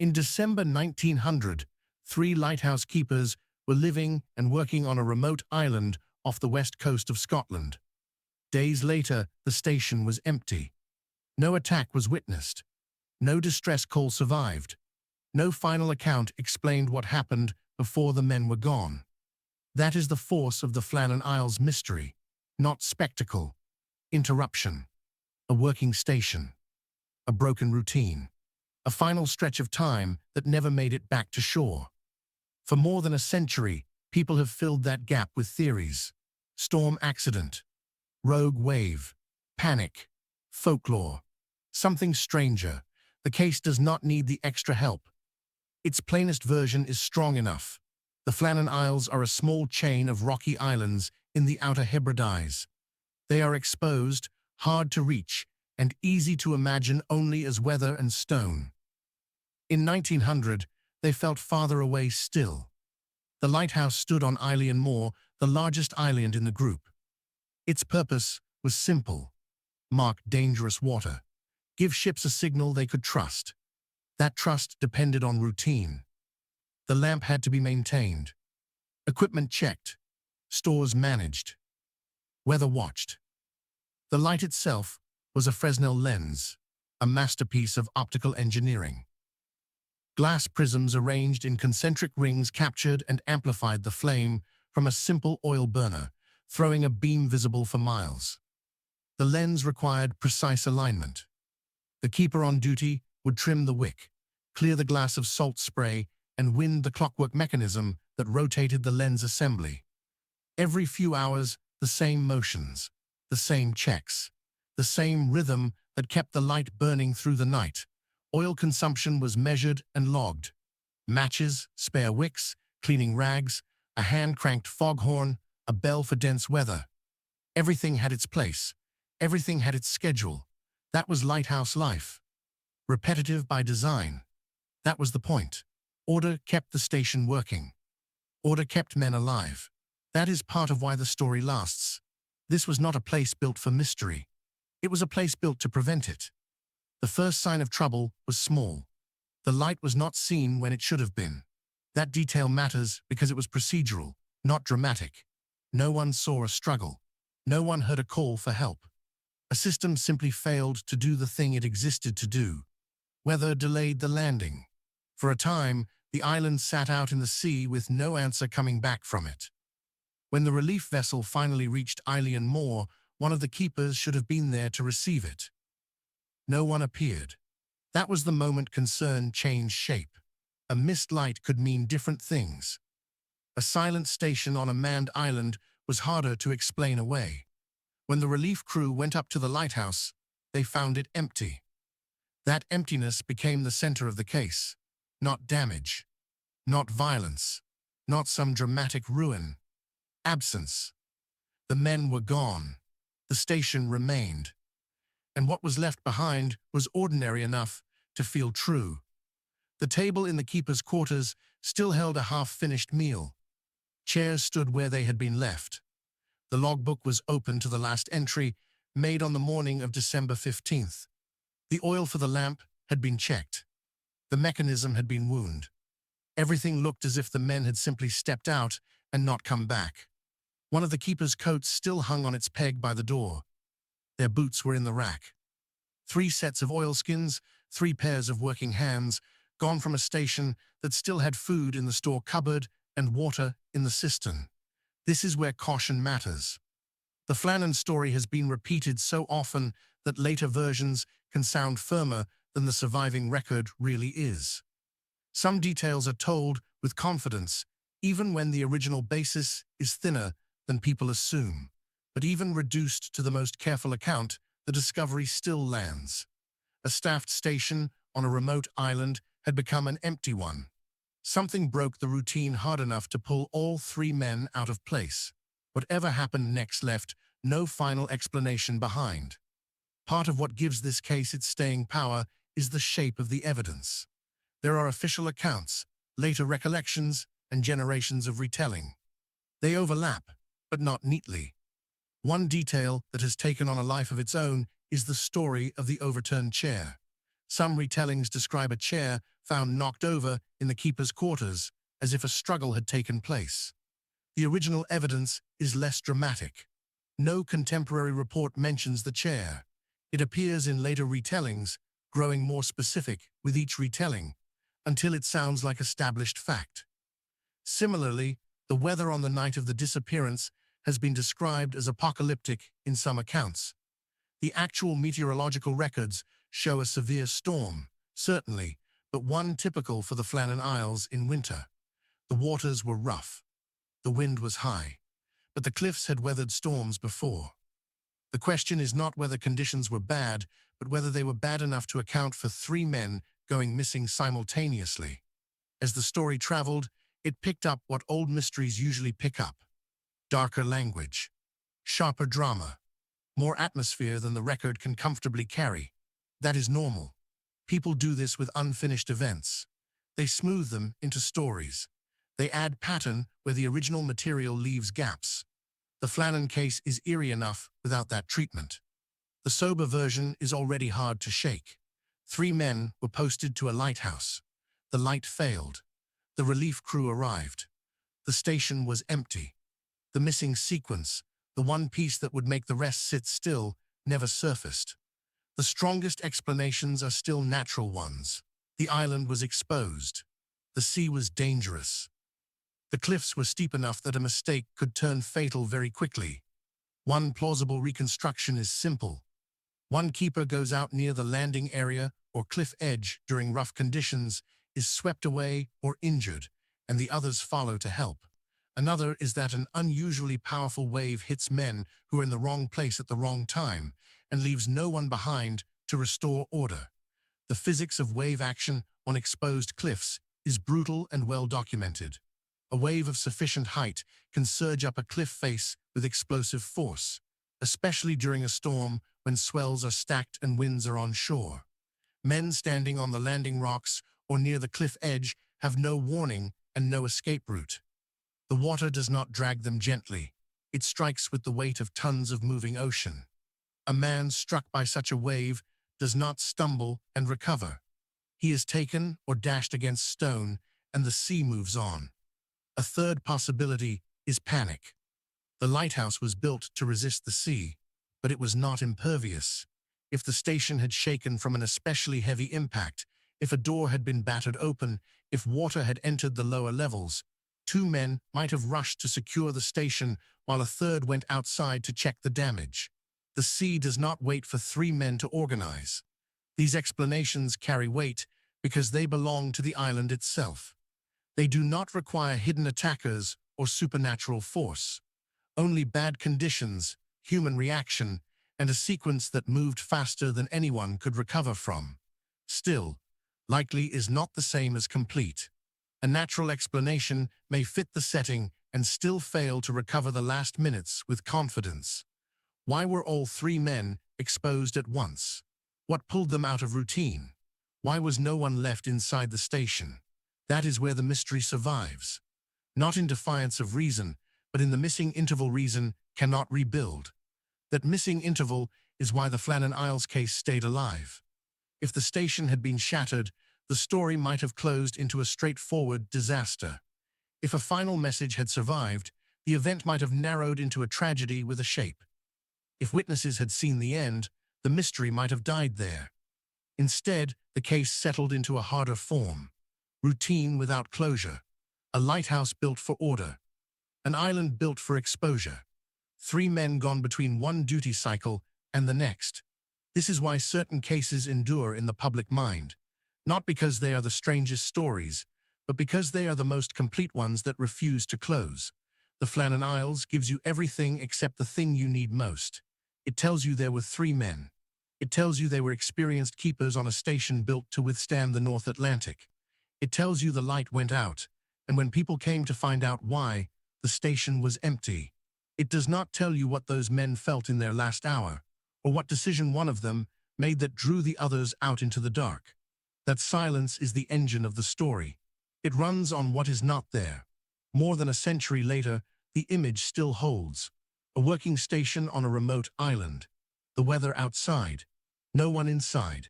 In December 1900, three lighthouse keepers were living and working on a remote island off the west coast of Scotland. Days later, the station was empty. No attack was witnessed. No distress call survived. No final account explained what happened before the men were gone. That is the force of the Flannan Isles mystery. Not spectacle. Interruption. A working station. A broken routine. A final stretch of time that never made it back to shore. For more than a century, people have filled that gap with theories. Storm accident. Rogue wave. Panic. Folklore. Something stranger. The case does not need the extra help. Its plainest version is strong enough. The Flannan Isles are a small chain of rocky islands in the Outer Hebrides. They are exposed, hard to reach, and easy to imagine only as weather and stone. In 1900, they felt farther away still. The lighthouse stood on Isle Moor, the largest island in the group. Its purpose was simple: mark dangerous water, give ships a signal they could trust. That trust depended on routine. The lamp had to be maintained, equipment checked, stores managed, weather watched. The light itself was a Fresnel lens, a masterpiece of optical engineering. Glass prisms arranged in concentric rings captured and amplified the flame from a simple oil burner, throwing a beam visible for miles. The lens required precise alignment. The keeper on duty would trim the wick, clear the glass of salt spray, and wind the clockwork mechanism that rotated the lens assembly. Every few hours, the same motions, the same checks, the same rhythm that kept the light burning through the night. Oil consumption was measured and logged. Matches, spare wicks, cleaning rags, a hand-cranked foghorn, a bell for dense weather. Everything had its place. Everything had its schedule. That was lighthouse life. Repetitive by design. That was the point. Order kept the station working. Order kept men alive. That is part of why the story lasts. This was not a place built for mystery. It was a place built to prevent it. The first sign of trouble was small. The light was not seen when it should have been. That detail matters because it was procedural, not dramatic. No one saw a struggle. No one heard a call for help. A system simply failed to do the thing it existed to do. Weather delayed the landing. For a time, the island sat out in the sea with no answer coming back from it. When the relief vessel finally reached Isle Moor, one of the keepers should have been there to receive it. No one appeared. That was the moment concern changed shape. A missed light could mean different things. A silent station on a manned island was harder to explain away. When the relief crew went up to the lighthouse, they found it empty. That emptiness became the center of the case. Not damage, not violence, not some dramatic ruin. Absence. The men were gone. The station remained. And what was left behind was ordinary enough to feel true. The table in the keeper's quarters still held a half-finished meal. Chairs stood where they had been left. The logbook was open to the last entry, made on the morning of December 15th. The oil for the lamp had been checked. The mechanism had been wound. Everything looked as if the men had simply stepped out and not come back. One of the keeper's coats still hung on its peg by the door. Their boots were in the rack. 3 sets of oilskins, 3 pairs of working hands, gone from a station that still had food in the store cupboard and water in the cistern. This is where caution matters. The Flannan story has been repeated so often that later versions can sound firmer than the surviving record really is. Some details are told with confidence, even when the original basis is thinner than people assume. But even reduced to the most careful account, the discovery still lands. A staffed station on a remote island had become an empty one. Something broke the routine hard enough to pull all 3 men out of place. Whatever happened next left no final explanation behind. Part of what gives this case its staying power is the shape of the evidence. There are official accounts, later recollections, and generations of retelling. They overlap, but not neatly. One detail that has taken on a life of its own is the story of the overturned chair. Some retellings describe a chair found knocked over in the keeper's quarters, as if a struggle had taken place. The original evidence is less dramatic. No contemporary report mentions the chair. It appears in later retellings, growing more specific with each retelling, until it sounds like established fact. Similarly, the weather on the night of the disappearance has been described as apocalyptic in some accounts. The actual meteorological records show a severe storm, certainly, but one typical for the Flannan Isles in winter. The waters were rough. The wind was high, but the cliffs had weathered storms before. The question is not whether conditions were bad, but whether they were bad enough to account for 3 men going missing simultaneously. As the story traveled, it picked up what old mysteries usually pick up: darker language, sharper drama, more atmosphere than the record can comfortably carry. That is normal. People do this with unfinished events. They smooth them into stories. They add pattern where the original material leaves gaps. The Flannan case is eerie enough without that treatment. The sober version is already hard to shake. 3 men were posted to a lighthouse. The light failed. The relief crew arrived. The station was empty. The missing sequence, the one piece that would make the rest sit still, never surfaced. The strongest explanations are still natural ones. The island was exposed. The sea was dangerous. The cliffs were steep enough that a mistake could turn fatal very quickly. One plausible reconstruction is simple. One keeper goes out near the landing area or cliff edge during rough conditions, is swept away or injured, and the others follow to help. Another is that an unusually powerful wave hits men who are in the wrong place at the wrong time and leaves no one behind to restore order. The physics of wave action on exposed cliffs is brutal and well documented. A wave of sufficient height can surge up a cliff face with explosive force, especially during a storm when swells are stacked and winds are on shore. Men standing on the landing rocks or near the cliff edge have no warning and no escape route. The water does not drag them gently. It strikes with the weight of tons of moving ocean. A man struck by such a wave does not stumble and recover. He is taken or dashed against stone, and the sea moves on. A third possibility is panic. The lighthouse was built to resist the sea, but it was not impervious. If the station had shaken from an especially heavy impact, if a door had been battered open, if water had entered the lower levels, 2 men might have rushed to secure the station while a third went outside to check the damage. The sea does not wait for 3 men to organize. These explanations carry weight because they belong to the island itself. They do not require hidden attackers or supernatural force. Only bad conditions, human reaction, and a sequence that moved faster than anyone could recover from. Still, likely is not the same as complete. A natural explanation may fit the setting and still fail to recover the last minutes with confidence. Why were all 3 men exposed at once? What pulled them out of routine? Why was no one left inside the station? That is where the mystery survives. Not in defiance of reason, but in the missing interval reason cannot rebuild. That missing interval is why the Flannan Isles case stayed alive. If the station had been shattered, the story might have closed into a straightforward disaster. If a final message had survived, the event might have narrowed into a tragedy with a shape. If witnesses had seen the end, the mystery might have died there. Instead, the case settled into a harder form. Routine without closure. A lighthouse built for order. An island built for exposure. 3 men gone between one duty cycle and the next. This is why certain cases endure in the public mind. Not because they are the strangest stories, but because they are the most complete ones that refuse to close. The Flannan Isles gives you everything except the thing you need most. It tells you there were 3 men. It tells you they were experienced keepers on a station built to withstand the North Atlantic. It tells you the light went out, and when people came to find out why, the station was empty. It does not tell you what those men felt in their last hour, or what decision one of them made that drew the others out into the dark. That silence is the engine of the story. It runs on what is not there. More than a century later, the image still holds. A working station on a remote island. The weather outside. No one inside.